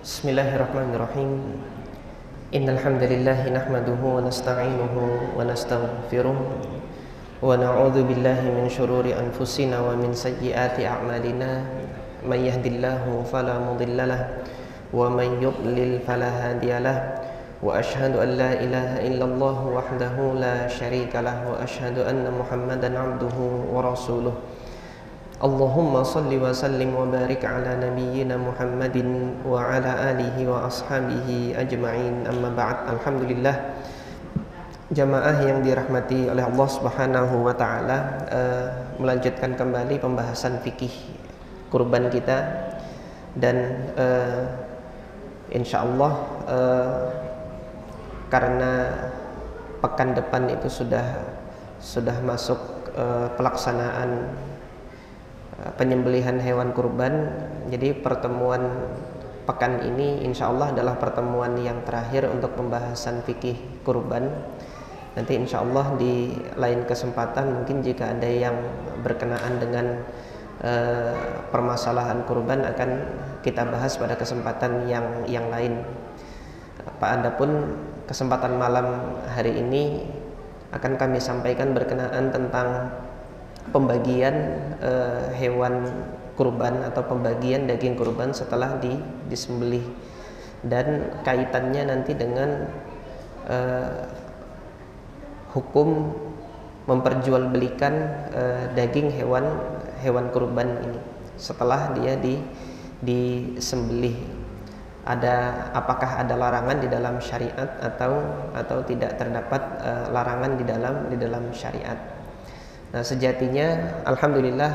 Bismillahirrahmanirrahim. Innal hamdalillah nahmaduhu wa nasta'inuhu wa nastaghfiruh wa na'udzu billahi min shururi anfusina wa min sayyiati a'malina. May yahdihillahu fala mudhillalah wa may yudlil fala hadiyalah. Wa asyhadu an la ilaha illallah wahdahu la syarikalah wa asyhadu anna Muhammadan 'abduhu wa rasuluh. Allahumma salli wa sallim wa barik ala nabiyyina Muhammadin wa ala alihi wa ashabihi ajma'in, amma ba'd. Alhamdulillah, jamaah yang dirahmati oleh Allah Subhanahu wa taala, melanjutkan kembali pembahasan fikih kurban kita, dan insyaallah karena pekan depan itu sudah masuk pelaksanaan penyembelihan hewan kurban. Jadi pertemuan pekan ini insyaallah adalah pertemuan yang terakhir untuk pembahasan fikih kurban. Nanti insyaallah di lain kesempatan mungkin jika ada yang berkenaan dengan permasalahan kurban akan kita bahas pada kesempatan yang lain. Adapun kesempatan malam hari ini akan kami sampaikan berkenaan tentang pembagian hewan kurban atau pembagian daging kurban setelah disembelih, dan kaitannya nanti dengan hukum memperjualbelikan daging hewan kurban ini setelah dia disembelih. Apakah ada larangan di dalam syariat atau tidak terdapat larangan di dalam syariat. Nah, sejatinya alhamdulillah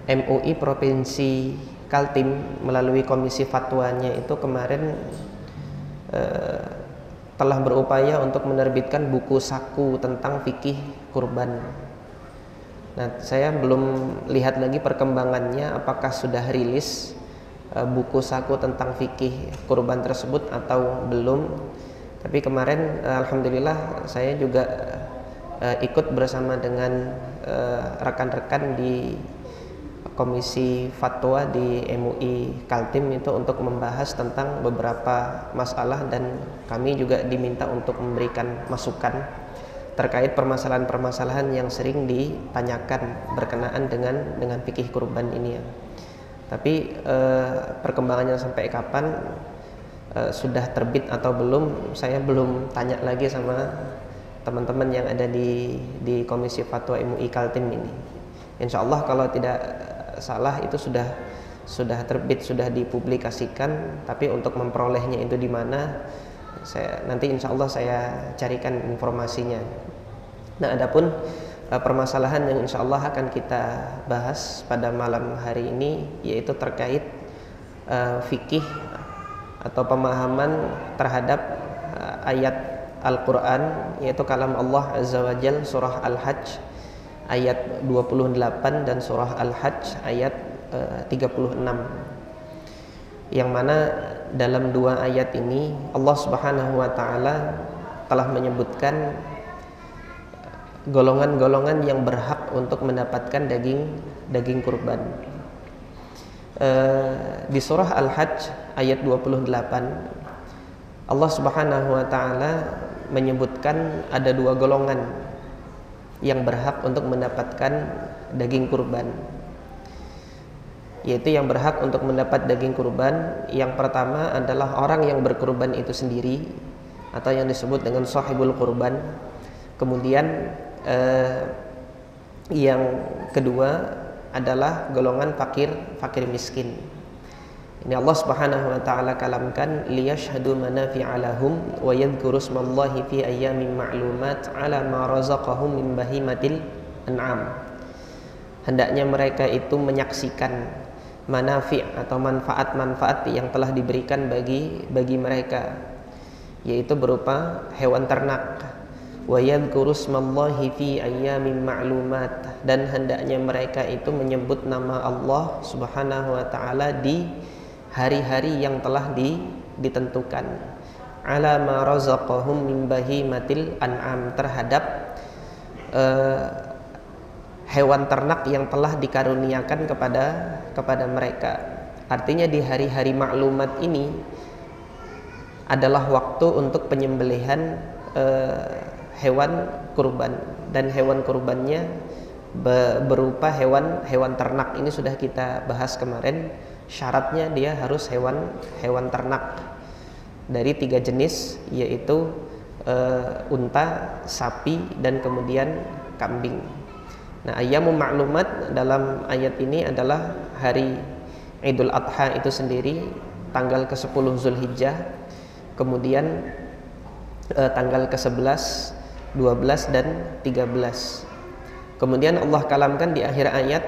MUI Provinsi Kaltim melalui komisi fatwanya itu kemarin telah berupaya untuk menerbitkan buku saku tentang fikih kurban. Nah, saya belum lihat lagi perkembangannya apakah sudah rilis buku saku tentang fikih kurban tersebut atau belum. Tapi kemarin alhamdulillah saya juga ikut bersama dengan rekan-rekan di komisi fatwa di MUI Kaltim itu untuk membahas tentang beberapa masalah, dan kami juga diminta untuk memberikan masukan terkait permasalahan-permasalahan yang sering ditanyakan berkenaan dengan fikih kurban ini ya. Tapi perkembangannya sampai kapan, sudah terbit atau belum, saya belum tanya lagi sama teman-teman yang ada di komisi fatwa MUI Kaltim ini. Insyaallah kalau tidak salah itu sudah terbit, sudah dipublikasikan, tapi untuk memperolehnya itu di mana, nanti insyaallah saya carikan informasinya. Nah, adapun permasalahan yang insyaallah akan kita bahas pada malam hari ini yaitu terkait fikih atau pemahaman terhadap ayat Al-Quran, yaitu kalam Allah Azza wa Jal, surah Al-Hajj ayat 28 dan surah Al-Hajj ayat 36, yang mana dalam dua ayat ini Allah Subhanahu wa ta'ala telah menyebutkan golongan-golongan yang berhak untuk mendapatkan daging kurban. Di surah Al-Hajj ayat 28 Allah Subhanahu wa ta'ala menyebutkan ada dua golongan yang berhak untuk mendapatkan daging kurban, yaitu yang berhak untuk mendapat daging kurban. Yang pertama adalah orang yang berkurban itu sendiri atau yang disebut dengan sahibul kurban. Kemudian yang kedua adalah golongan fakir miskin. Ini Allah Subhanahu wa taala kalamkan liyashhadu manafi'a lahum wa yadhkuru ismallahi fi ayyamin ma'lumat 'ala ma razaqahum min bahimatil an'am. Hendaknya mereka itu menyaksikan manafi' atau manfaat-manfaat yang telah diberikan bagi mereka, yaitu berupa hewan ternak. Wa yadhkuru ismallahi fi ayyamin ma'lumat, dan hendaknya mereka itu menyebut nama Allah Subhanahu wa taala di hari-hari yang telah ditentukan. Ala ma razaqahum min bahimatil an'am, terhadap hewan ternak yang telah dikaruniakan kepada mereka. Artinya di hari-hari maklumat ini adalah waktu untuk penyembelihan hewan kurban, dan hewan kurbannya berupa hewan ternak. Ini sudah kita bahas kemarin. Syaratnya dia harus hewan ternak dari 3 jenis, yaitu unta, sapi, dan kemudian kambing. Nah, ayyamul ma'lumat dalam ayat ini adalah hari Idul Adha itu sendiri, tanggal ke-10 Zulhijjah, kemudian tanggal ke-11, 12, dan 13. Kemudian Allah kalamkan di akhir ayat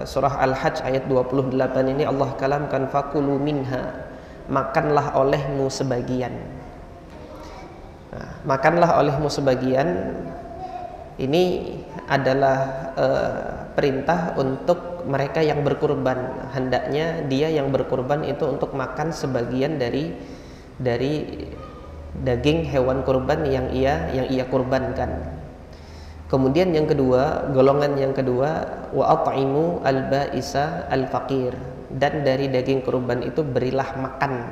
surah Al-Hajj ayat 28 ini, Allah kalamkan fakulu minha, makanlah olehmu sebagian. Nah, makanlah olehmu sebagian ini adalah perintah untuk mereka yang berkurban. Hendaknya dia yang berkurban itu untuk makan sebagian dari daging hewan kurban yang ia kurbankan. Kemudian yang kedua, golongan yang kedua, wa at'imu al-ba'isa al-faqir, dan dari daging kurban itu berilah makan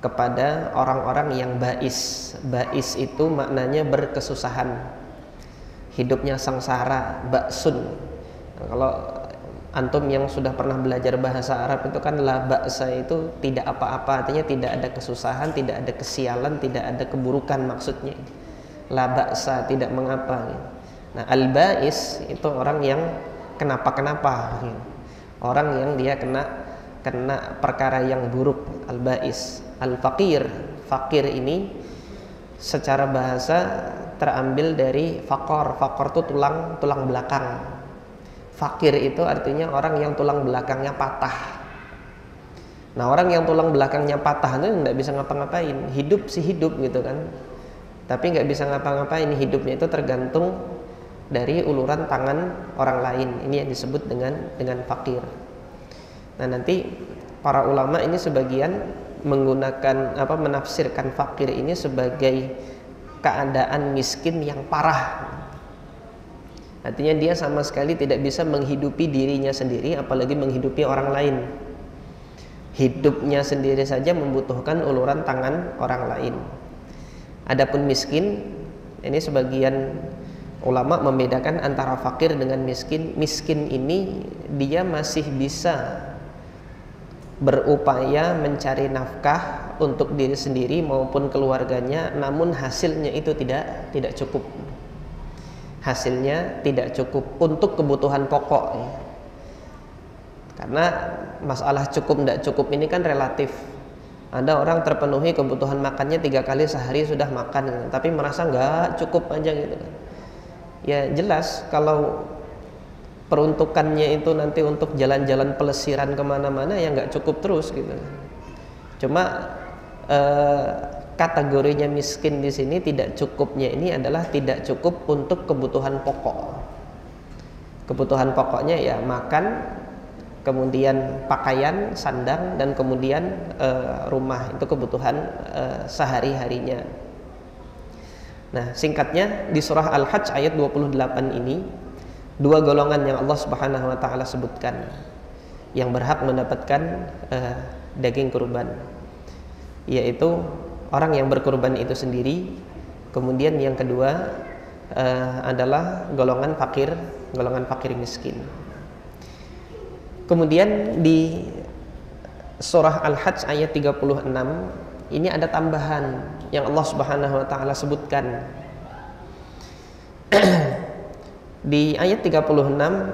kepada orang-orang yang ba'is. Ba'is itu maknanya berkesusahan, hidupnya sengsara, ba'sun. Nah, kalau antum yang sudah pernah belajar bahasa Arab itu kan la ba'sa itu tidak apa-apa, artinya tidak ada kesusahan, tidak ada kesialan, tidak ada keburukan maksudnya. La ba'sa, tidak mengapa. Nah, al-ba'is itu orang yang kenapa-kenapa, orang yang dia kena perkara yang buruk, al-ba'is. Al-faqir, fakir ini secara bahasa terambil dari fakor. Fakor itu tulang belakang. Fakir itu artinya orang yang tulang belakangnya patah. Nah, orang yang tulang belakangnya patah itu nggak bisa ngapa-ngapain. Hidup sih hidup gitu kan, tapi nggak bisa ngapa-ngapain. Hidupnya itu tergantung dari uluran tangan orang lain. Ini yang disebut dengan fakir. Nah, nanti para ulama ini sebagian menggunakan menafsirkan fakir ini sebagai keadaan miskin yang parah. Artinya dia sama sekali tidak bisa menghidupi dirinya sendiri, apalagi menghidupi orang lain. Hidupnya sendiri saja membutuhkan uluran tangan orang lain. Adapun miskin, ini sebagian ulama membedakan antara fakir dengan miskin. Miskin ini dia masih bisa berupaya mencari nafkah untuk diri sendiri maupun keluarganya, namun hasilnya itu tidak cukup. Hasilnya tidak cukup untuk kebutuhan pokok ya. Karena masalah cukup tidak cukup ini kan relatif. Ada orang terpenuhi kebutuhan makannya 3 kali sehari sudah makan, tapi merasa nggak cukup aja gitu kan. Ya jelas kalau peruntukannya itu nanti untuk jalan-jalan pelesiran kemana-mana ya nggak cukup terus gitu. Cuma kategorinya miskin di sini tidak cukupnya ini adalah tidak cukup untuk kebutuhan pokok. Kebutuhan pokoknya ya makan, kemudian pakaian, sandang, dan kemudian rumah. Itu kebutuhan sehari-harinya. Nah, singkatnya di surah Al-Hajj ayat 28 ini 2 golongan yang Allah Subhanahu wa taala sebutkan yang berhak mendapatkan daging kurban, yaitu orang yang berkurban itu sendiri. Kemudian yang kedua adalah golongan fakir miskin. Kemudian di surah Al-Hajj ayat 36 ini ada tambahan yang Allah Subhanahu wa taala sebutkan. Di ayat 36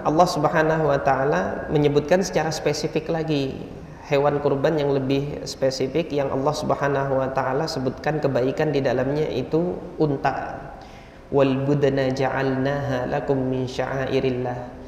Allah Subhanahu wa taala menyebutkan secara spesifik lagi hewan kurban yang lebih spesifik yang Allah Subhanahu wa taala sebutkan kebaikan di dalamnya, itu unta. Wal budna ja'alnaha lakum min sya'airillah.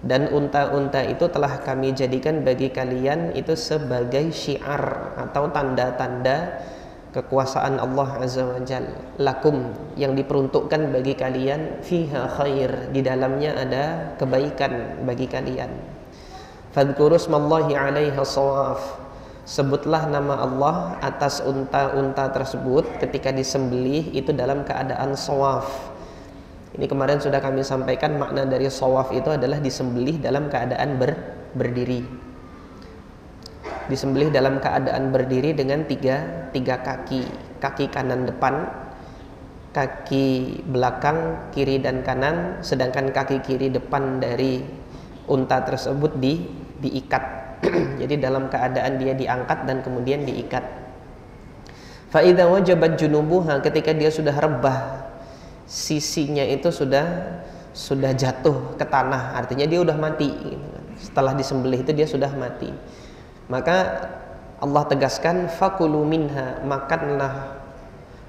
Dan unta-unta itu telah kami jadikan bagi kalian itu sebagai syiar atau tanda-tanda kekuasaan Allah Azza wa Jalla. Lakum, yang diperuntukkan bagi kalian, fiha khair, di dalamnya ada kebaikan bagi kalian. Fadhkuru smallahi 'alaiha shawaf, sebutlah nama Allah atas unta-unta tersebut ketika disembelih itu dalam keadaan shawaf. Ini kemarin sudah kami sampaikan makna dari shawaf itu adalah disembelih dalam keadaan berdiri. disembelih dalam keadaan berdiri dengan tiga kaki. Kaki kanan depan, kaki belakang kiri dan kanan, sedangkan kaki kiri depan dari unta tersebut diikat. Jadi dalam keadaan dia diangkat dan kemudian diikat. Fa idza wajabat junubuha, ketika dia sudah rebah, sisinya itu sudah jatuh ke tanah, artinya dia sudah mati gitu kan. Setelah disembelih itu dia sudah mati. Maka Allah tegaskan, fakulu minha, makanlah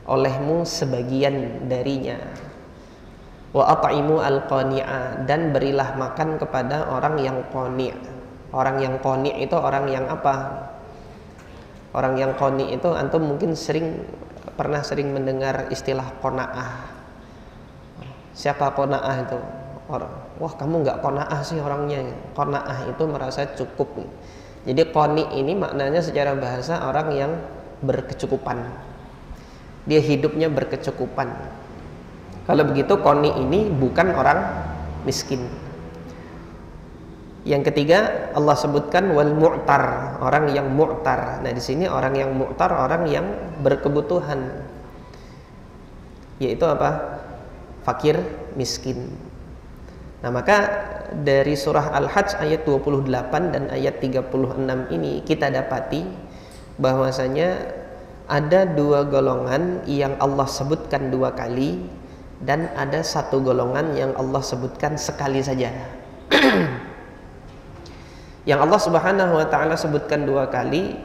olehmu sebagian darinya. Wa at'imu al-qani'a, dan berilah makan kepada orang yang qani'. Orang yang qani' itu orang yang apa? Orang yang qani' itu antum mungkin pernah sering mendengar istilah qanaah. Siapa qanaah itu? Orang, wah kamu nggak qanaah sih orangnya. Qanaah itu merasa cukup. Jadi qani' ini maknanya secara bahasa orang yang berkecukupan. Dia hidupnya berkecukupan. Kalau begitu qani' ini bukan orang miskin. Yang ketiga Allah sebutkan wal mu'tar, orang yang mu'tar. Nah di sini orang yang mu'tar orang yang berkebutuhan, yaitu apa? Fakir, miskin. Nah maka dari surah Al-Hajj ayat 28 dan ayat 36 ini kita dapati bahwasanya ada dua golongan yang Allah sebutkan dua kali dan ada satu golongan yang Allah sebutkan sekali saja. Yang Allah Subhanahu wa taala sebutkan dua kali,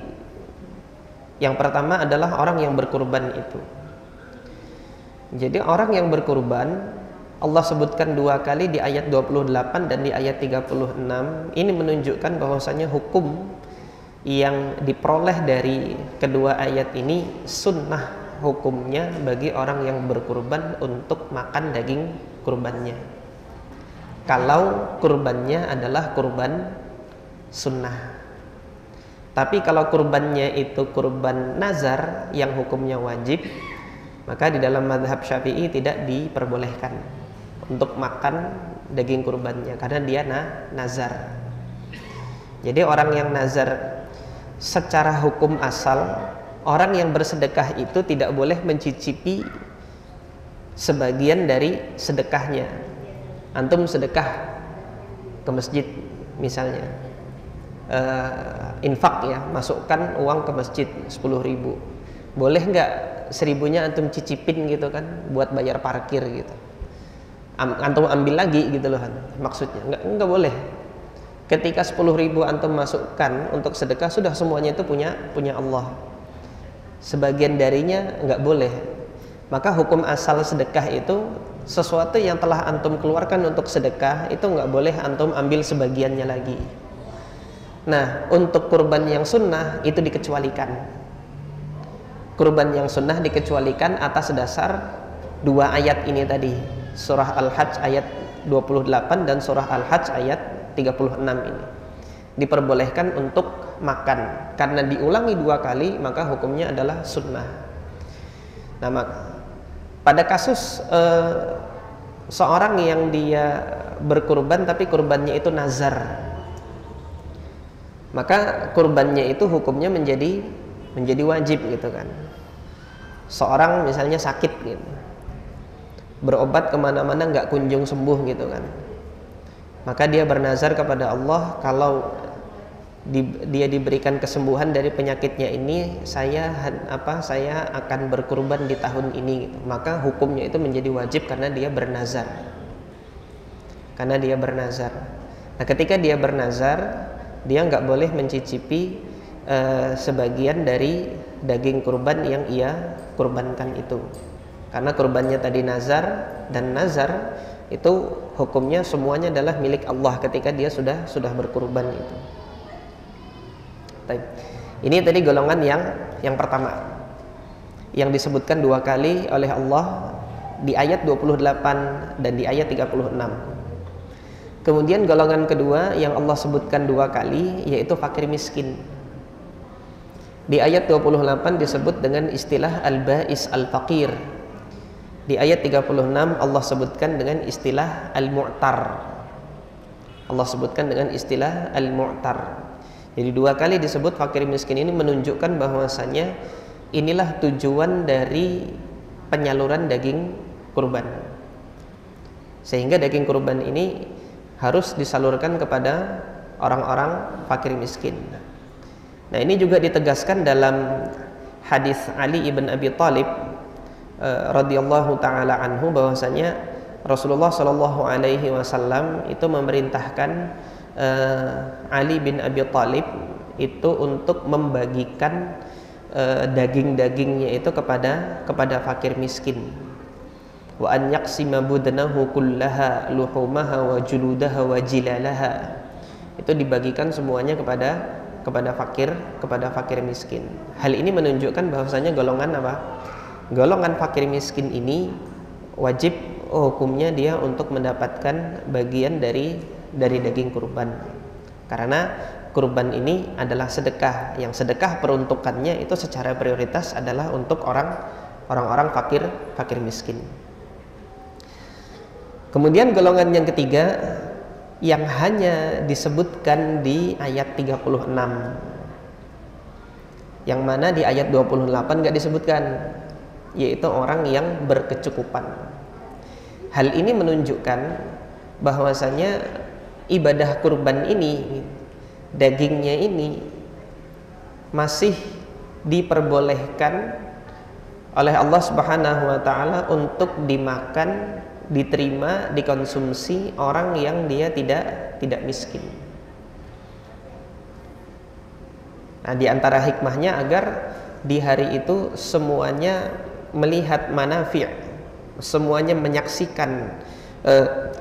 yang pertama adalah orang yang berkurban itu. Jadi orang yang berkurban Allah sebutkan dua kali di ayat 28 dan di ayat 36. Ini menunjukkan bahwasanya hukum yang diperoleh dari kedua ayat ini sunnah hukumnya bagi orang yang berkurban untuk makan daging kurbannya. Kalau kurbannya adalah kurban sunnah. Tapi kalau kurbannya itu kurban nazar yang hukumnya wajib, maka di dalam mazhab Syafi'i tidak diperbolehkan untuk makan daging kurbannya karena dia nazar. Jadi orang yang nazar secara hukum asal, orang yang bersedekah itu tidak boleh mencicipi sebagian dari sedekahnya. Antum sedekah ke masjid misalnya, infak ya, masukkan uang ke masjid 10.000, boleh nggak 1.000-nya antum cicipin gitu kan buat bayar parkir gitu, antum ambil lagi gitu loh maksudnya? Nggak boleh. Ketika 10.000 antum masukkan untuk sedekah, sudah semuanya itu punya Allah, sebagian darinya nggak boleh. Maka hukum asal sedekah itu sesuatu yang telah antum keluarkan untuk sedekah itu nggak boleh antum ambil sebagiannya lagi. Nah, untuk kurban yang sunnah itu dikecualikan. Kurban yang sunnah dikecualikan atas dasar dua ayat ini tadi, surah Al-Hajj ayat 28 dan surah Al-Hajj ayat 36 ini. Diperbolehkan untuk makan karena diulangi dua kali, maka hukumnya adalah sunnah. Nah, pada kasus seorang yang dia berkurban tapi kurbannya itu nazar, maka kurbannya itu hukumnya menjadi wajib gitu kan. Seorang misalnya sakit gitu, berobat kemana-mana nggak kunjung sembuh gitu kan, maka dia bernazar kepada Allah, kalau dia diberikan kesembuhan dari penyakitnya ini, saya akan berkurban di tahun ini gitu. Maka hukumnya itu menjadi wajib karena dia bernazar. Nah ketika dia bernazar, dia nggak boleh mencicipi sebagian dari daging kurban yang ia kurbankan itu, karena kurbannya tadi nazar, dan nazar itu hukumnya semuanya adalah milik Allah ketika dia sudah berkurban itu. Ini tadi golongan yang pertama yang disebutkan dua kali oleh Allah di ayat 28 dan di ayat 36. Kemudian golongan kedua yang Allah sebutkan dua kali yaitu fakir miskin. Di ayat 28 disebut dengan istilah al-ba'is al-faqir. Di ayat 36 Allah sebutkan dengan istilah al-mu'tar. Allah sebutkan dengan istilah al-mu'tar. Jadi 2 kali disebut fakir miskin ini menunjukkan bahwasanya inilah tujuan dari penyaluran daging kurban. Sehingga daging kurban ini harus disalurkan kepada orang-orang fakir miskin. Nah, ini juga ditegaskan dalam hadis Ali ibn Abi Thalib radhiyallahu taala anhu bahwasanya Rasulullah Shallallahu alaihi wasallam itu memerintahkan Ali bin Abi Thalib itu untuk membagikan daging-dagingnya itu kepada fakir miskin. Wa an yaqsima budnahu kullaha luhumaha wa juludaha wa jilalaha. Itu dibagikan semuanya kepada fakir miskin. Hal ini menunjukkan bahwasanya golongan apa? Golongan fakir miskin ini wajib hukumnya dia untuk mendapatkan bagian dari daging kurban. Karena kurban ini adalah sedekah, yang sedekah peruntukannya itu secara prioritas adalah untuk orang-orang fakir miskin. Kemudian golongan yang ketiga yang hanya disebutkan di ayat 36, yang mana di ayat 28 nggak disebutkan, yaitu orang yang berkecukupan. Hal ini menunjukkan bahwasanya ibadah kurban ini, dagingnya ini masih diperbolehkan oleh Allah Subhanahu wa taala untuk dimakan, diterima, dikonsumsi orang yang dia tidak miskin. Nah, di antara hikmahnya agar di hari itu semuanya melihat manafi', semuanya menyaksikan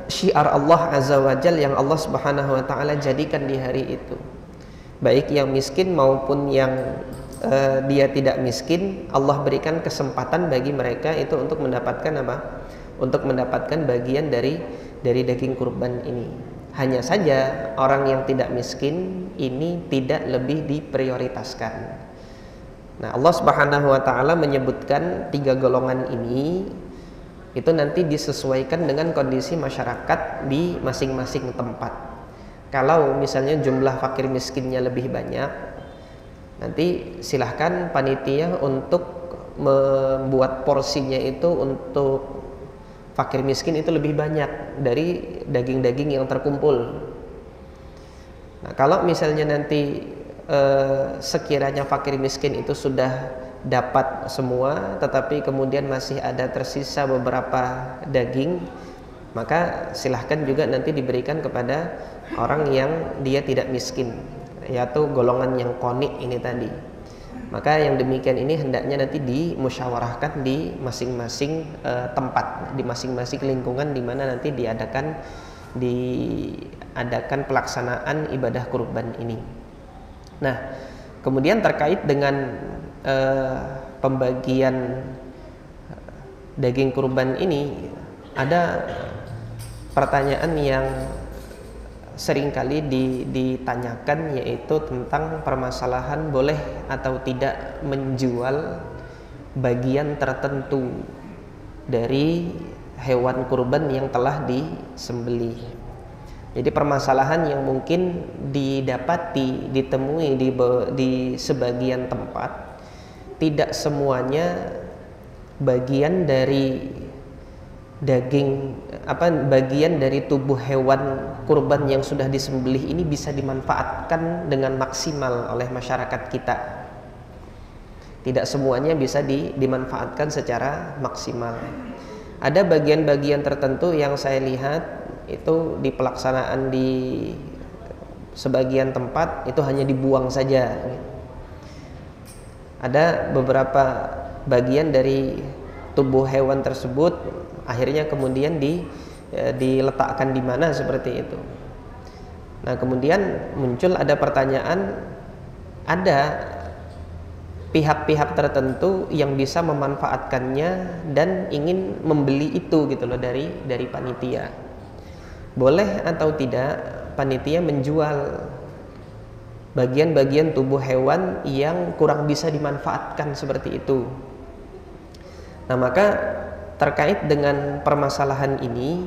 syiar Allah Azza wa Jal yang Allah Subhanahu wa taala jadikan di hari itu. Baik yang miskin maupun yang dia tidak miskin, Allah berikan kesempatan bagi mereka itu untuk mendapatkan apa? Untuk mendapatkan bagian dari daging kurban ini. Hanya saja orang yang tidak miskin ini tidak lebih diprioritaskan. Nah, Allah Subhanahu wa taala menyebutkan 3 golongan ini itu nanti disesuaikan dengan kondisi masyarakat di masing-masing tempat. Kalau misalnya jumlah fakir miskinnya lebih banyak, nanti silahkan panitia untuk membuat porsinya itu untuk fakir miskin itu lebih banyak dari daging-daging yang terkumpul. Nah, kalau misalnya nanti sekiranya fakir miskin itu sudah dapat semua, tetapi kemudian masih ada tersisa beberapa daging, maka silahkan juga nanti diberikan kepada orang yang dia tidak miskin, yaitu golongan yang qani ini tadi. Maka yang demikian ini hendaknya nanti dimusyawarahkan di masing-masing tempat, di masing-masing lingkungan di mana nanti diadakan pelaksanaan ibadah kurban ini. Nah, kemudian terkait dengan pembagian daging kurban ini, ada pertanyaan yang seringkali ditanyakan, yaitu tentang permasalahan boleh atau tidak menjual bagian tertentu dari hewan kurban yang telah disembelih. Jadi permasalahan yang mungkin ditemui di sebagian tempat, tidak semuanya bagian dari bagian dari tubuh hewan kurban yang sudah disembelih ini bisa dimanfaatkan dengan maksimal oleh masyarakat kita. Tidak semuanya bisa dimanfaatkan secara maksimal. Ada bagian-bagian tertentu yang saya lihat itu di pelaksanaan di sebagian tempat itu hanya dibuang saja. Ada beberapa bagian dari tubuh hewan tersebut akhirnya kemudian diletakkan di mana seperti itu. Nah, kemudian muncul ada pertanyaan, ada pihak-pihak tertentu yang bisa memanfaatkannya dan ingin membeli itu gitu loh dari panitia. Boleh atau tidak panitia menjual bagian-bagian tubuh hewan yang kurang bisa dimanfaatkan seperti itu? Nah, maka terkait dengan permasalahan ini,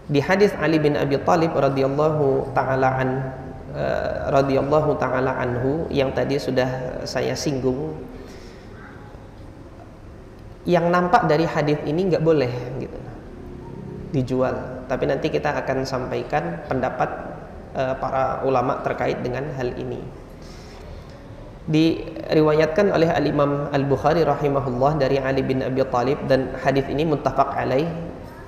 Di hadis Ali bin Abi Thalib radhiyallahu taala anhu yang tadi sudah saya singgung, yang nampak dari hadis ini nggak boleh gitu dijual, tapi nanti kita akan sampaikan pendapat para ulama terkait dengan hal ini. Diriwayatkan oleh Al-Imam Al-Bukhari rahimahullah dari Ali bin Abi Thalib, dan hadis ini muttafaq alaih,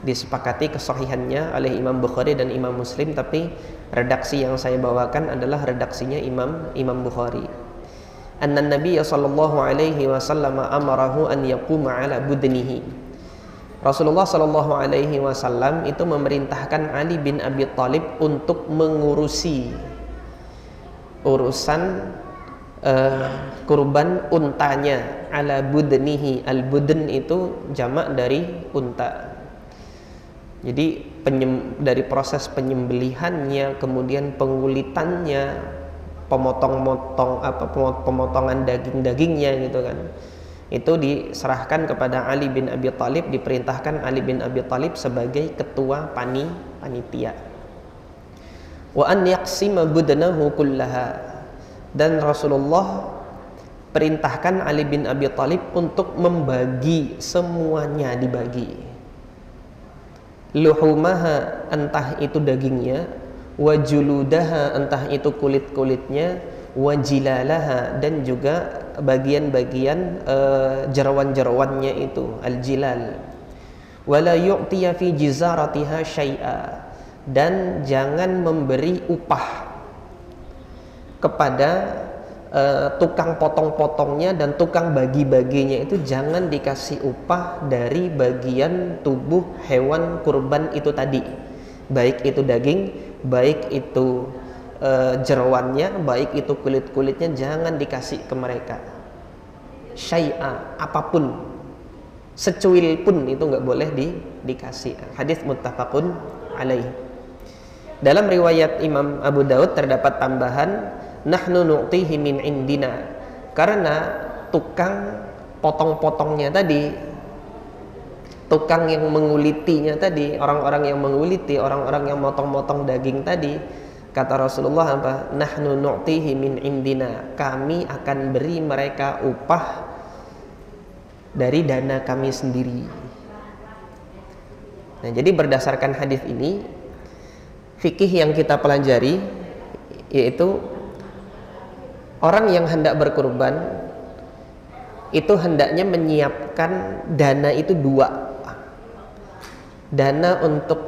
disepakati kesahihannya oleh Imam Bukhari dan Imam Muslim, tapi redaksi yang saya bawakan adalah redaksinya Imam Bukhari. Anna Nabiy sallallahu alaihi wasallam amarahu an yaquma ala budnihi. Rasulullah sallallahu alaihi wasallam itu memerintahkan Ali bin Abi Thalib untuk mengurusi urusan kurban untanya, ala budnihi. Al-budn itu jamak dari unta. Jadi dari proses penyembelihannya, kemudian pengulitannya, pemotongan daging-dagingnya gitu kan, itu diserahkan kepada Ali bin Abi Thalib, diperintahkan Ali bin Abi Thalib sebagai ketua panitia. Wa an yaqsima budnahu kullaha, dan Rasulullah perintahkan Ali bin Abi Thalib untuk membagi semuanya, dibagi. Luhumaha, entah itu dagingnya, wa juludaha, entah itu kulit-kulitnya, wa jilalaha, dan juga bagian-bagian jerawan-jerawannya itu, al-jilal. Wala yu'tiya fi jizaratiha syai'a, dan jangan memberi upah kepada tukang potong-potongnya dan tukang bagi-baginya, itu jangan dikasih upah dari bagian tubuh hewan kurban itu tadi, baik itu daging, baik itu jerawannya, baik itu kulit-kulitnya, jangan dikasih ke mereka. Syai'a, apapun, secuil pun itu nggak boleh dikasih. Hadis muttafaqun alaih. Dalam riwayat Imam Abu Daud terdapat tambahan, nahnu nu'tihi min indina, karena tukang potong-potongnya tadi, tukang yang mengulitinya tadi, orang-orang yang menguliti, orang-orang yang motong-motong daging tadi, kata Rasulullah apa? Nahnu nu'tihi min indina, kami akan beri mereka upah dari dana kami sendiri. Nah, jadi berdasarkan hadis ini, fikih yang kita pelajari yaitu orang yang hendak berkurban itu hendaknya menyiapkan dana itu dua. Dana untuk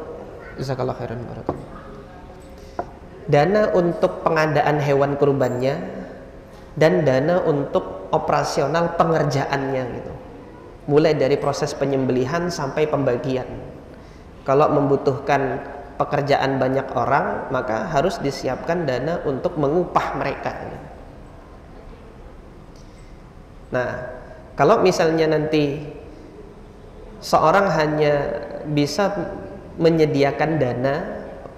jazakallahu khairan barakallahu. Dana untuk pengadaan hewan kurbannya dan dana untuk operasional pengerjaannya gitu. Mulai dari proses penyembelihan sampai pembagian. Kalau membutuhkan pekerjaan banyak orang, maka harus disiapkan dana untuk mengupah mereka. Nah, kalau misalnya nanti seorang hanya bisa menyediakan dana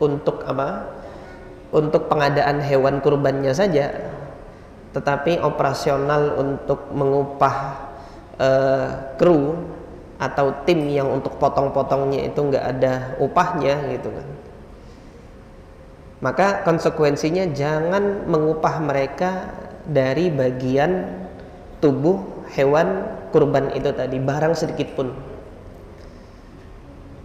untuk apa? Untuk pengadaan hewan kurbannya saja, tetapi operasional untuk mengupah kru atau tim yang untuk potong-potongnya itu nggak ada upahnya gitu kan, maka konsekuensinya jangan mengupah mereka dari bagian tubuh hewan kurban itu tadi, barang sedikit pun.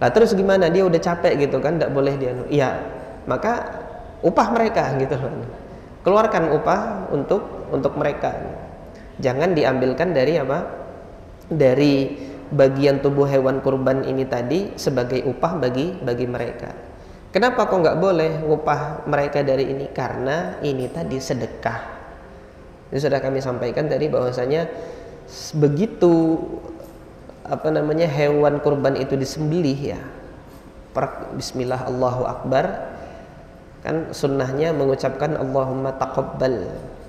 Nah terus gimana, dia udah capek gitu kan, nggak boleh dia, ya maka upah mereka gitu kan, keluarkan upah untuk mereka, jangan diambilkan dari apa, dari bagian tubuh hewan kurban ini tadi sebagai upah bagi mereka. Kenapa kok nggak boleh upah mereka dari ini? Karena ini tadi sedekah. Ini sudah kami sampaikan tadi bahwasanya begitu hewan kurban itu disembelih ya, bismillah Allahu Akbar, kan sunnahnya mengucapkan Allahumma taqabbal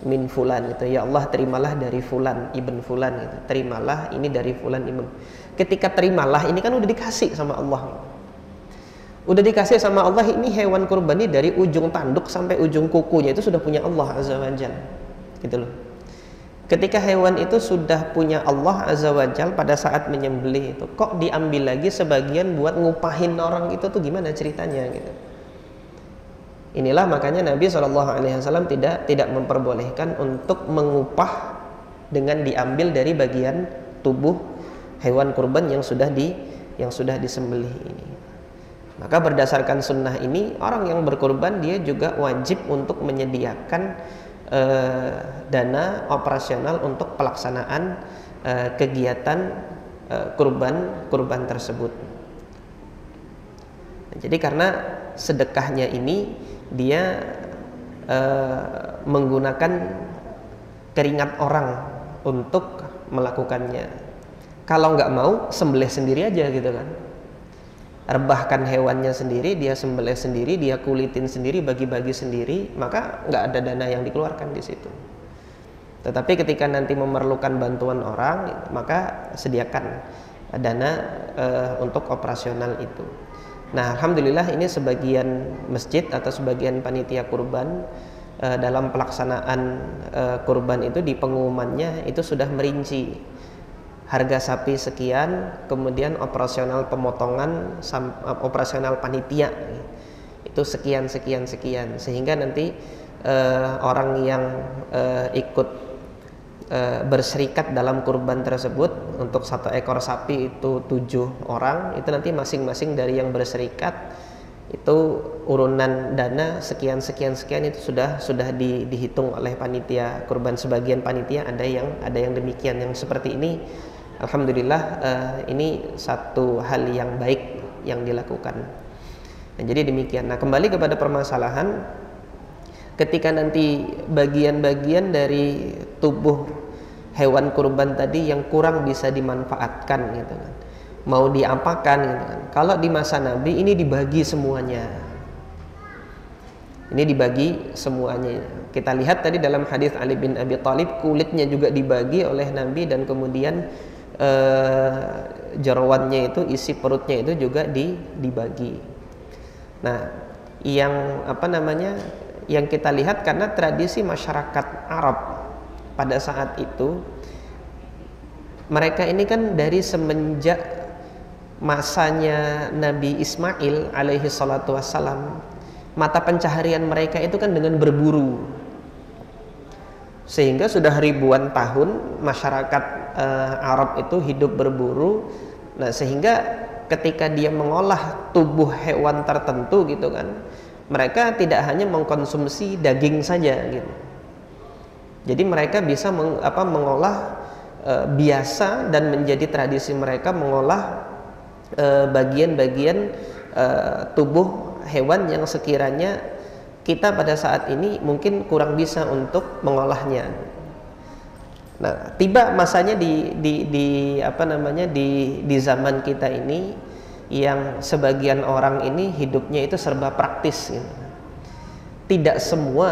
min fulan itu, ya Allah terimalah dari fulan ibn fulan gitu, terimalah ini dari fulan ibn. Ketika terimalah ini kan udah dikasih sama Allah, udah dikasih sama Allah, ini hewan kurban ini dari ujung tanduk sampai ujung kukunya itu sudah punya Allah azza wa jalla gitu loh. Ketika hewan itu sudah punya Allah Azza wa Jal pada saat menyembelih itu, kok diambil lagi sebagian buat ngupahin orang itu tuh gimana ceritanya gitu. Inilah makanya Nabi SAW tidak memperbolehkan untuk mengupah dengan diambil dari bagian tubuh hewan kurban yang sudah disembelih ini. Maka berdasarkan sunnah ini, orang yang berkurban dia juga wajib untuk menyediakan dana operasional untuk pelaksanaan kegiatan kurban tersebut. Jadi karena sedekahnya ini dia menggunakan keringat orang untuk melakukannya. Kalau nggak mau, sembelih sendiri aja gitu kan. Rebahkan hewannya sendiri, dia sembelih sendiri, dia kulitin sendiri, bagi-bagi sendiri, maka nggak ada dana yang dikeluarkan di situ. Tetapi ketika nanti memerlukan bantuan orang, maka sediakan dana untuk operasional itu. Nah, alhamdulillah ini sebagian masjid atau sebagian panitia kurban dalam pelaksanaan kurban itu di pengumumannya itu sudah merinci harga sapi sekian, kemudian operasional pemotongan, operasional panitia itu sekian, sehingga nanti orang yang ikut berserikat dalam kurban tersebut, untuk satu ekor sapi itu 7 orang, itu nanti masing-masing dari yang berserikat itu urunan dana sekian itu sudah dihitung oleh panitia kurban. Sebagian panitia ada yang demikian, yang seperti ini. Alhamdulillah ini satu hal yang baik yang dilakukan. Nah, jadi demikian. Nah, kembali kepada permasalahan, ketika nanti bagian-bagian dari tubuh hewan kurban tadi yang kurang bisa dimanfaatkan gitu kan, mau diapakan gitu kan. Kalau di masa Nabi ini dibagi semuanya. Ini dibagi semuanya. Kita lihat tadi dalam hadis Ali bin Abi Thalib, kulitnya juga dibagi oleh Nabi, dan kemudian jeroannya itu, isi perutnya itu juga dibagi. Nah, yang kita lihat, karena tradisi masyarakat Arab pada saat itu, mereka ini kan dari semenjak masanya Nabi Ismail alaihi salatu wassalam, mata pencaharian mereka itu kan dengan berburu, sehingga sudah ribuan tahun masyarakat Arab itu hidup berburu. Nah, sehingga ketika dia mengolah tubuh hewan tertentu gitu kan, mereka tidak hanya mengkonsumsi daging saja gitu. Jadi mereka bisa mengolah biasa, dan menjadi tradisi mereka mengolah bagian-bagian tubuh hewan yang sekiranya kita pada saat ini mungkin kurang bisa untuk mengolahnya. Nah, tiba masanya di zaman kita ini, yang sebagian orang ini hidupnya itu serba praktis gitu. Tidak semua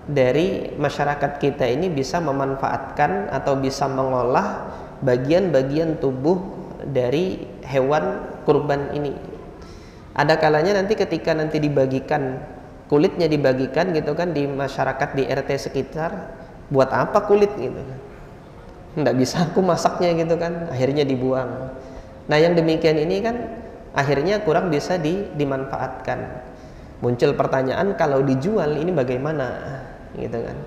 dari masyarakat kita ini bisa memanfaatkan atau bisa mengolah bagian-bagian tubuh dari hewan kurban ini. Ada kalanya nanti ketika nanti dibagikan, kulitnya dibagikan gitu kan di masyarakat, di RT sekitar, buat apa kulit gitu kan, nggak bisa aku masaknya gitu kan, akhirnya dibuang. Nah, yang demikian ini kan akhirnya kurang bisa dimanfaatkan. Muncul pertanyaan, kalau dijual ini bagaimana gitu kan,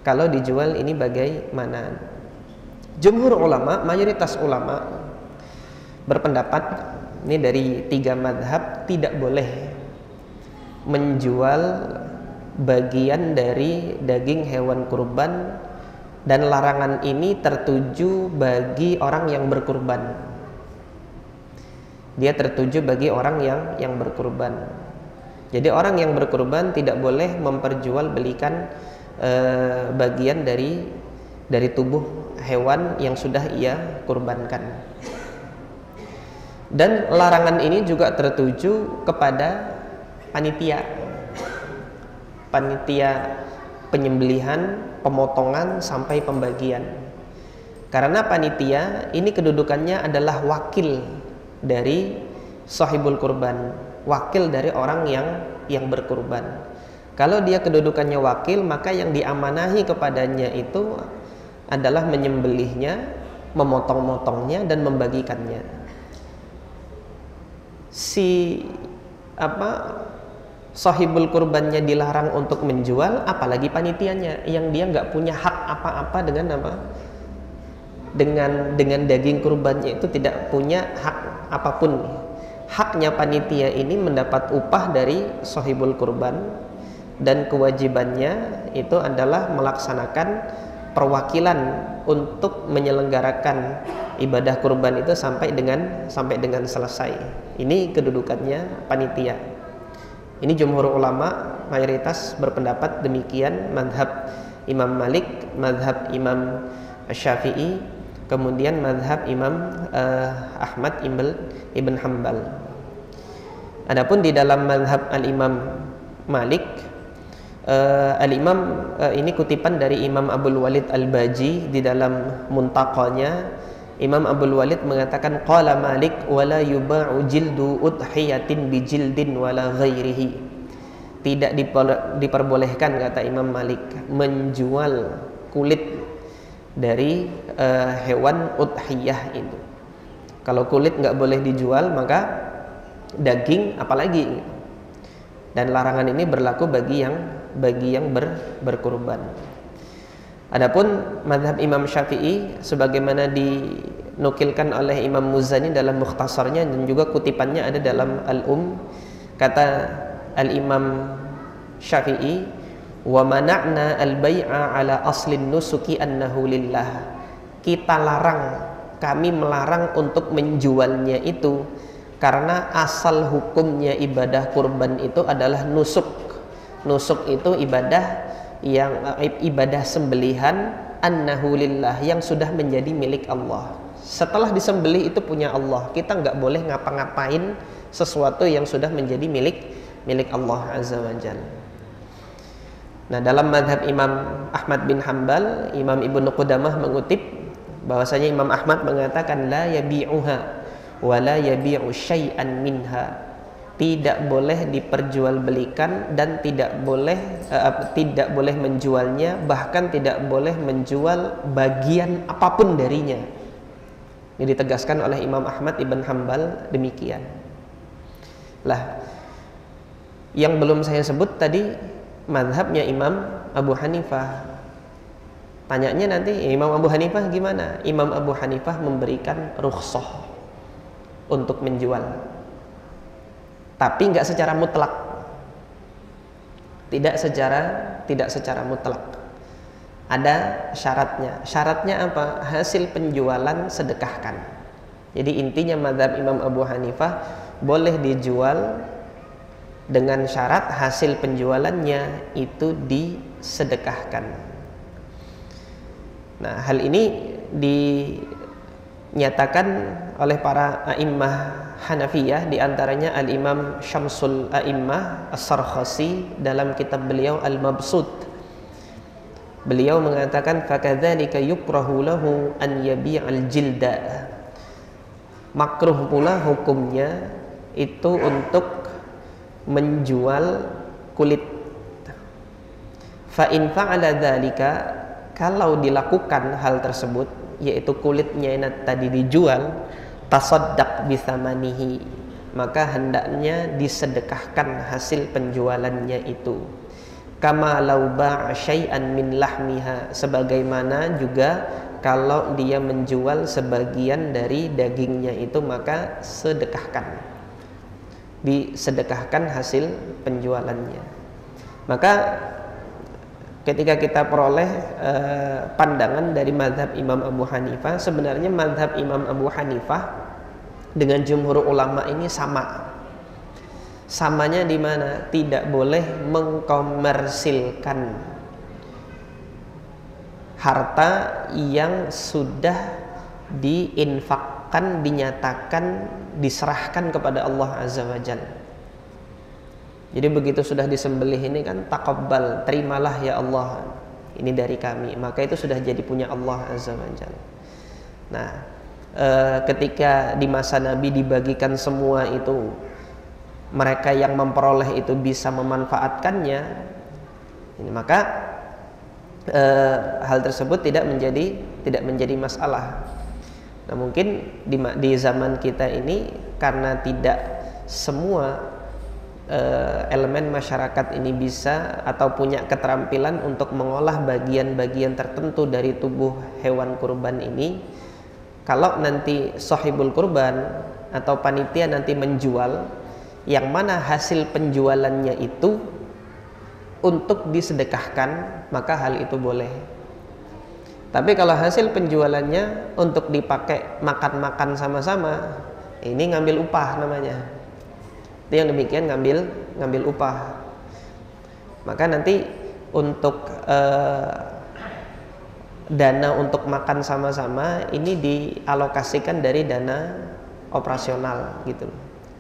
kalau dijual ini bagaimana? Jumhur ulama, mayoritas ulama berpendapat, ini dari 3 madhab, tidak boleh menjual bagian dari daging hewan kurban, dan larangan ini tertuju bagi orang yang berkurban. Dia tertuju bagi orang yang berkurban. Jadi orang yang berkurban tidak boleh memperjualbelikan bagian dari tubuh hewan yang sudah ia kurbankan. Dan larangan ini juga tertuju kepada panitia penyembelihan, pemotongan sampai pembagian. Karena panitia ini kedudukannya adalah wakil dari sahibul kurban, wakil dari orang yang berkurban. Kalau dia kedudukannya wakil, maka yang diamanahi kepadanya itu adalah menyembelihnya, memotong-motongnya dan membagikannya. Sahibul kurbannya dilarang untuk menjual, apalagi panitianya yang dia nggak punya hak apa-apa dengan daging kurbannya, itu tidak punya hak apapun. Haknya panitia ini mendapat upah dari sahibul kurban, dan kewajibannya itu adalah melaksanakan perwakilan untuk menyelenggarakan ibadah kurban itu sampai dengan selesai. Ini kedudukannya panitia. Ini jumhur ulama mayoritas berpendapat demikian, madhab Imam Malik, madhab Imam Syafi'i, kemudian madhab Imam Ahmad ibn Hanbal. Adapun di dalam madhab al-Imam Malik, ini kutipan dari Imam Abdul Walid Al-Baji di dalam Muntaqanya. Imam Abdul Walid mengatakan, qala Malik wala yuba'u jildu udhiyatin bijildin wala ghairihi. Tidak diperbolehkan, kata Imam Malik, menjual kulit dari hewan udhiyah itu. Kalau kulit nggak boleh dijual, maka daging apalagi. Dan larangan ini berlaku bagi yang berkurban. Adapun mazhab Imam Syafi'i, sebagaimana dinukilkan oleh Imam Muzani dalam mukhtasarnya dan juga kutipannya ada dalam kata al-Imam Syafi'i, wa mana'na al-bai'a ala aslin nusuki annahu lillah. Kami melarang untuk menjualnya itu karena asal hukumnya ibadah kurban itu adalah nusuk. Nusuk itu ibadah sembelihan annahu lillah, yang sudah menjadi milik Allah. Setelah disembelih itu punya Allah. Kita nggak boleh ngapa-ngapain sesuatu yang sudah menjadi milik Allah Azza wa Jalla. Nah, dalam madhab Imam Ahmad bin Hanbal, Imam Ibnu Qudamah mengutip bahwasanya Imam Ahmad mengatakan la yabi'uha wa la yabi'u syai'an minha. Tidak boleh diperjualbelikan dan tidak boleh menjualnya, bahkan tidak boleh menjual bagian apapun darinya. Ini ditegaskan oleh Imam Ahmad ibn Hanbal demikian. Lah, yang belum saya sebut tadi mazhabnya Imam Abu Hanifah. Tanyanya nanti, Imam Abu Hanifah gimana? Imam Abu Hanifah memberikan rukhsah untuk menjual, tapi nggak secara mutlak. Tidak secara mutlak. Ada syaratnya. Syaratnya apa? Hasil penjualan sedekahkan. Jadi intinya mazhab Imam Abu Hanifah boleh dijual dengan syarat hasil penjualannya itu disedekahkan. Nah, hal ini dinyatakan oleh para a'immah Hanafiyah, diantaranya Al-Imam Syamsul A'immah As-Sarkhasi dalam kitab beliau Al-Mabsut. Beliau mengatakan fakadzalika yukrahu lahu an yabi'al jilda. Makruh pula hukumnya itu untuk menjual kulit. Fa in fa'ala dzalika, kalau dilakukan hal tersebut, yaitu kulitnya tadi dijual, tasaddaq bithamanihi, maka hendaknya disedekahkan hasil penjualannya itu. Kama law ba'a syai'an min lahmiha, sebagaimana juga kalau dia menjual sebagian dari dagingnya itu, maka sedekahkan, disedekahkan hasil penjualannya. Maka ketika kita peroleh pandangan dari mazhab Imam Abu Hanifah, sebenarnya mazhab Imam Abu Hanifah dengan jumhur ulama ini sama. Samanya di mana? Tidak boleh mengkomersilkan harta yang sudah diinfakkan, dinyatakan, diserahkan kepada Allah Azza wa Jalla. Jadi begitu sudah disembelih ini kan, taqabbal, terimalah ya Allah, ini dari kami, maka itu sudah jadi punya Allah Azza wa Jalla. Nah, ketika di masa Nabi dibagikan semua itu, mereka yang memperoleh itu bisa memanfaatkannya, ini maka hal tersebut tidak menjadi masalah. Nah, mungkin di zaman kita ini karena tidak semua elemen masyarakat ini bisa atau punya keterampilan untuk mengolah bagian-bagian tertentu dari tubuh hewan kurban ini. Kalau nanti sahibul kurban atau panitia nanti menjual, yang mana hasil penjualannya itu untuk disedekahkan, maka hal itu boleh. Tapi kalau hasil penjualannya untuk dipakai makan-makan sama-sama, ini ngambil upah namanya. Itu yang demikian ngambil upah. Maka nanti untuk dana untuk makan sama-sama ini dialokasikan dari dana operasional gitu.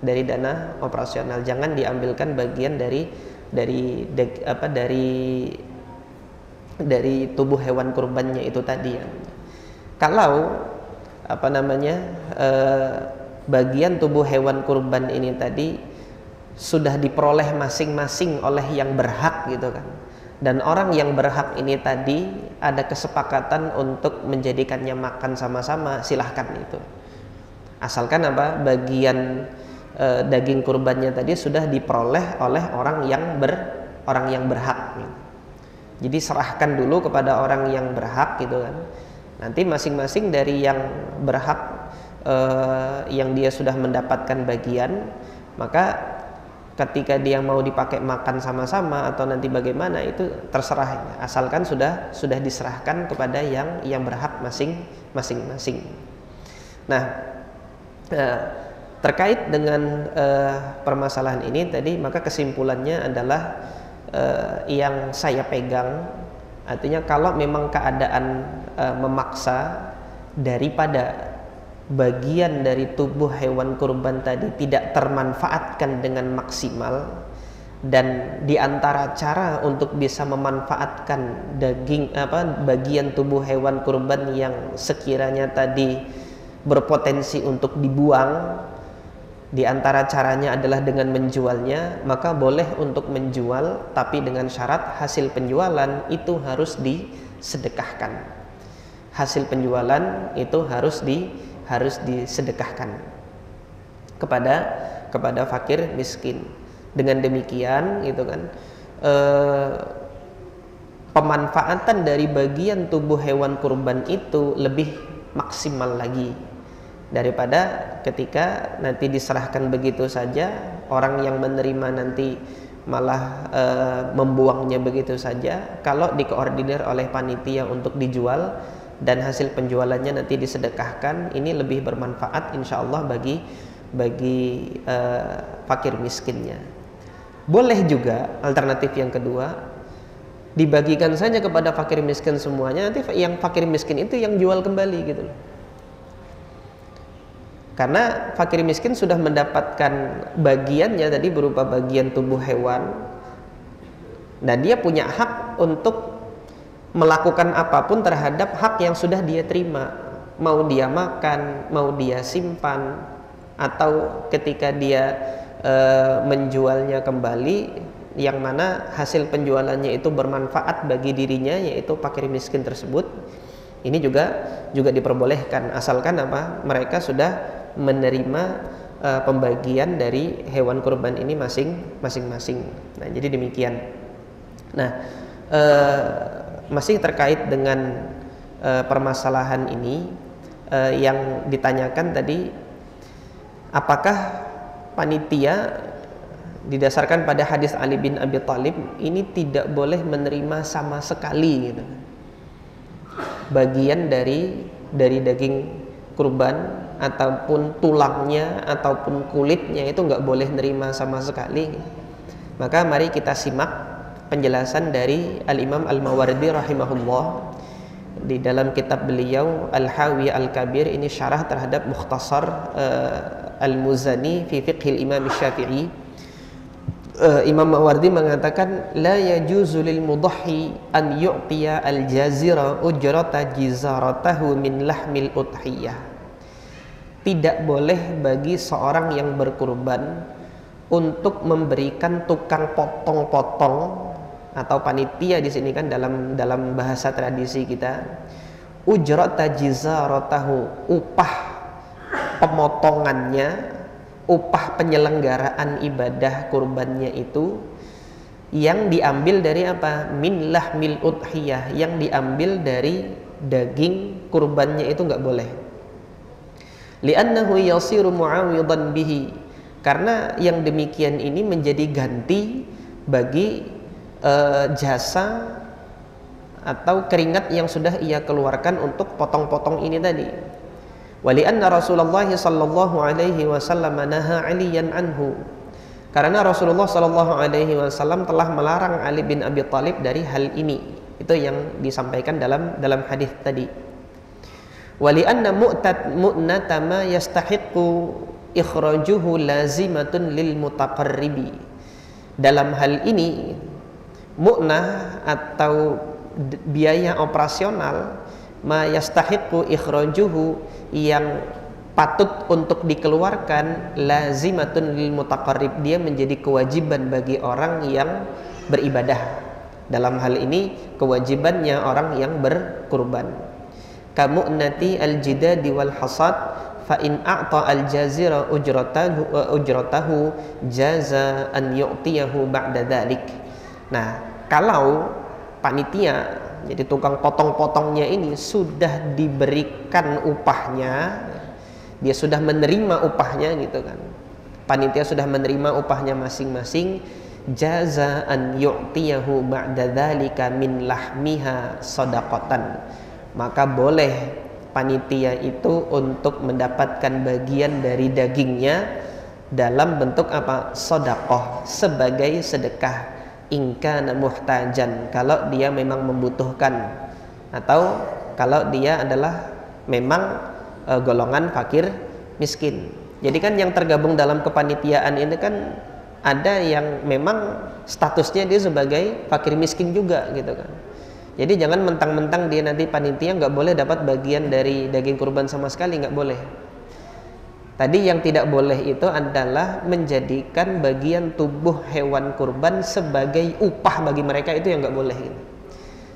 Dari dana operasional, jangan diambilkan bagian dari tubuh hewan kurbannya itu tadi ya. Kalau bagian tubuh hewan kurban ini tadi sudah diperoleh masing-masing oleh yang berhak gitu kan, dan orang yang berhak ini tadi ada kesepakatan untuk menjadikannya makan sama-sama, silahkan itu. Asalkan bagian daging kurbannya tadi sudah diperoleh oleh orang yang berhak gitu. Jadi serahkan dulu kepada orang yang berhak gitu kan. Nanti masing-masing dari yang berhak yang dia sudah mendapatkan bagian, maka ketika dia mau dipakai makan sama-sama atau nanti bagaimana itu terserah, asalkan sudah diserahkan kepada yang berhak masing-masing. Nah, terkait dengan permasalahan ini tadi, maka kesimpulannya adalah yang saya pegang, artinya kalau memang keadaan memaksa, daripada bagian dari tubuh hewan kurban tadi tidak termanfaatkan dengan maksimal, dan diantara cara untuk bisa memanfaatkan bagian tubuh hewan kurban yang sekiranya tadi berpotensi untuk dibuang, diantara caranya adalah dengan menjualnya, maka boleh untuk menjual, tapi dengan syarat hasil penjualan itu harus disedekahkan. Hasil penjualan itu harus disedekahkan kepada fakir miskin. Dengan demikian gitu kan, pemanfaatan dari bagian tubuh hewan kurban itu lebih maksimal lagi daripada ketika nanti diserahkan begitu saja, orang yang menerima nanti malah membuangnya begitu saja. Kalau dikoordinir oleh panitia untuk dijual dan hasil penjualannya nanti disedekahkan, ini lebih bermanfaat insya Allah bagi fakir miskinnya. Boleh juga alternatif yang kedua, dibagikan saja kepada fakir miskin semuanya, nanti yang fakir miskin itu yang jual kembali gitu loh. Karena fakir miskin sudah mendapatkan bagiannya tadi berupa bagian tubuh hewan, dan dia punya hak untuk melakukan apapun terhadap hak yang sudah dia terima, mau dia makan, mau dia simpan, atau ketika dia menjualnya kembali, yang mana hasil penjualannya itu bermanfaat bagi dirinya, yaitu fakir miskin tersebut. Ini juga diperbolehkan, asalkan mereka sudah menerima pembagian dari hewan kurban ini masing-masing. Nah, jadi demikian. Nah, masih terkait dengan permasalahan ini, yang ditanyakan tadi, apakah panitia didasarkan pada hadis Ali bin Abi Thalib ini tidak boleh menerima sama sekali gitu, bagian dari daging kurban ataupun tulangnya ataupun kulitnya, itu nggak boleh nerima sama sekali. Maka mari kita simak penjelasan dari Al-Imam Al-Mawardi rahimahullah di dalam kitab beliau Al-Hawi Al-Kabir, ini syarah terhadap Mukhtasar Al-Muzani fi Fiqhil Imam Syafi'i. Imam Mawardi mengatakan, la yajuzu lil mudahhi an yu'tiya al-jazira ujrata jizaratahu min lahmil udhiyah. Tidak boleh bagi seorang yang berkurban untuk memberikan tukang potong-potong atau panitia di sini kan dalam bahasa tradisi kita, ujrata jizaratahu, upah pemotongannya, upah penyelenggaraan ibadah kurbannya itu yang diambil dari apa? Min lahmil udhiyah, yang diambil dari daging kurbannya itu nggak boleh. Li'annahu yasiru mu'awidan bihi, karena yang demikian ini menjadi ganti bagi jasa atau keringat yang sudah ia keluarkan untuk potong-potong ini tadi. Wali anna Rasulullah sallallahu alaihi wasallam naha 'aliyan anhu, karena Rasulullah sallallahu alaihi wasallam telah melarang Ali bin Abi Thalib dari hal ini. Itu yang disampaikan dalam hadis tadi. Wali anna mu'nata ma yastahiqqu ikhrajuhu lazimatun lil mutaqarribi. Dalam hal ini mu'nah atau biaya operasional, ma yastahiqqu ikhrajuhu, yang patut untuk dikeluarkan, lazimatun lil mutaqarrib, dia menjadi kewajiban bagi orang yang beribadah. Dalam hal ini kewajibannya orang yang berkurban. Kamu'nati al-jidadi wal hasad, fa in a'ta al-jazira ujratahu jaza an yu'tiyahu ba'da dhalik. Nah, kalau panitia, jadi tukang potong-potongnya ini sudah diberikan upahnya, dia sudah menerima upahnya gitu kan, panitia sudah menerima upahnya masing-masing, jaza an yu'tiyahu ba'da dzalika min lahmiha shadaqatan, maka boleh panitia itu untuk mendapatkan bagian dari dagingnya dalam bentuk apa? Sedekah, sebagai sedekah. Ingka muhtajan, kalau dia memang membutuhkan, atau kalau dia adalah memang golongan fakir miskin. Jadi kan yang tergabung dalam kepanitiaan ini kan ada yang memang statusnya dia sebagai fakir miskin juga gitu kan. Jadi jangan mentang-mentang dia nanti panitia nggak boleh dapat bagian dari daging kurban sama sekali, nggak boleh. Tadi yang tidak boleh itu adalah menjadikan bagian tubuh hewan kurban sebagai upah bagi mereka, itu yang nggak boleh gitu.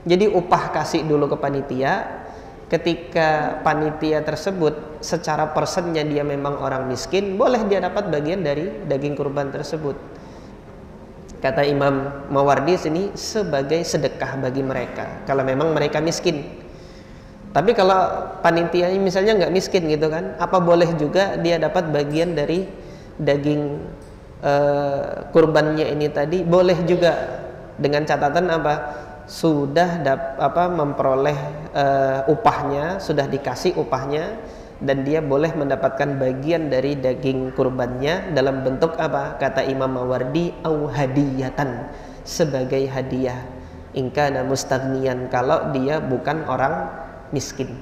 Jadi upah kasih dulu ke panitia. Ketika panitia tersebut secara persennya dia memang orang miskin, boleh dia dapat bagian dari daging kurban tersebut. Kata Imam Mawardi sini, sebagai sedekah bagi mereka kalau memang mereka miskin. Tapi kalau panitia misalnya nggak miskin gitu kan, apa boleh juga dia dapat bagian dari daging kurbannya ini tadi? Boleh juga, dengan catatan apa? Sudah memperoleh upahnya, sudah dikasih upahnya, dan dia boleh mendapatkan bagian dari daging kurbannya dalam bentuk apa? Kata Imam Mawardi, au hadiyatan, sebagai hadiah. Ingkana mustaghniyan, kalau dia bukan orang miskin.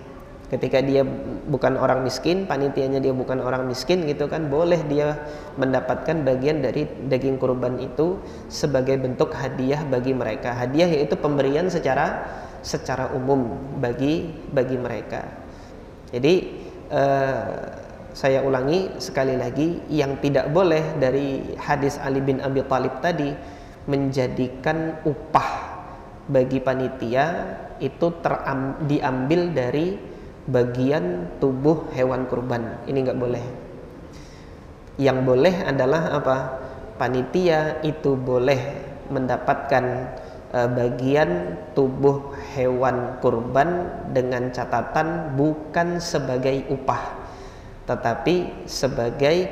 Ketika dia bukan orang miskin, panitianya dia bukan orang miskin gitu kan, boleh dia mendapatkan bagian dari daging kurban itu sebagai bentuk hadiah bagi mereka. Hadiah yaitu pemberian secara umum bagi mereka. Jadi saya ulangi sekali lagi, yang tidak boleh dari hadis Ali bin Abi Thalib tadi menjadikan upah bagi panitia itu diambil dari bagian tubuh hewan kurban. Ini nggak boleh. Yang boleh adalah apa? Panitia itu boleh mendapatkan bagian tubuh hewan kurban dengan catatan bukan sebagai upah, tetapi sebagai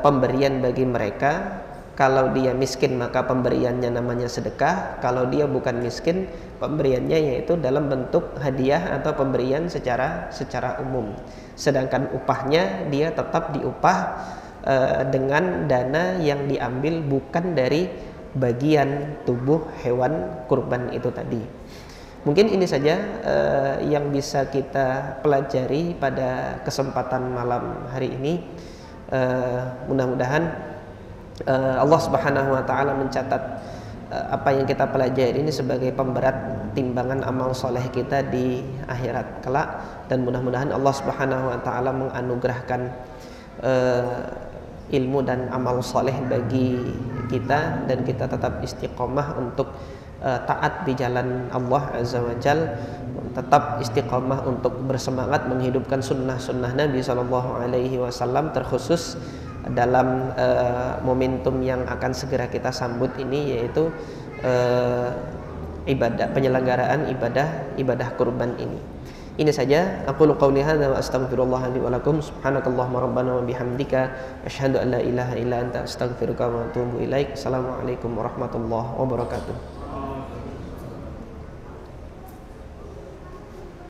pemberian bagi mereka. Kalau dia miskin maka pemberiannya namanya sedekah. Kalau dia bukan miskin, pemberiannya yaitu dalam bentuk hadiah atau pemberian secara umum. Sedangkan upahnya dia tetap diupah dengan dana yang diambil bukan dari bagian tubuh hewan kurban itu tadi. Mungkin ini saja yang bisa kita pelajari pada kesempatan malam hari ini. Mudah-mudahan Allah Subhanahu wa taala mencatat apa yang kita pelajari ini sebagai pemberat timbangan amal soleh kita di akhirat kelak, dan mudah-mudahan Allah Subhanahu wa taala menganugerahkan ilmu dan amal soleh bagi kita dan kita tetap istiqomah untuk taat di jalan Allah Azza wa Jal, tetap istiqomah untuk bersemangat menghidupkan sunnah-sunnah Nabi SAW, terkhusus dalam momentum yang akan segera kita sambut ini, yaitu penyelenggaraan ibadah kurban ini. Ini saja, aku qouli hadza wa astaghfirullah li wa lakum. Subhanakallahumma rabbana wa bihamdika asyhadu an la ilaha illa anta astaghfiruka wa atubu ilaik. Assalamualaikum warahmatullahi wabarakatuh.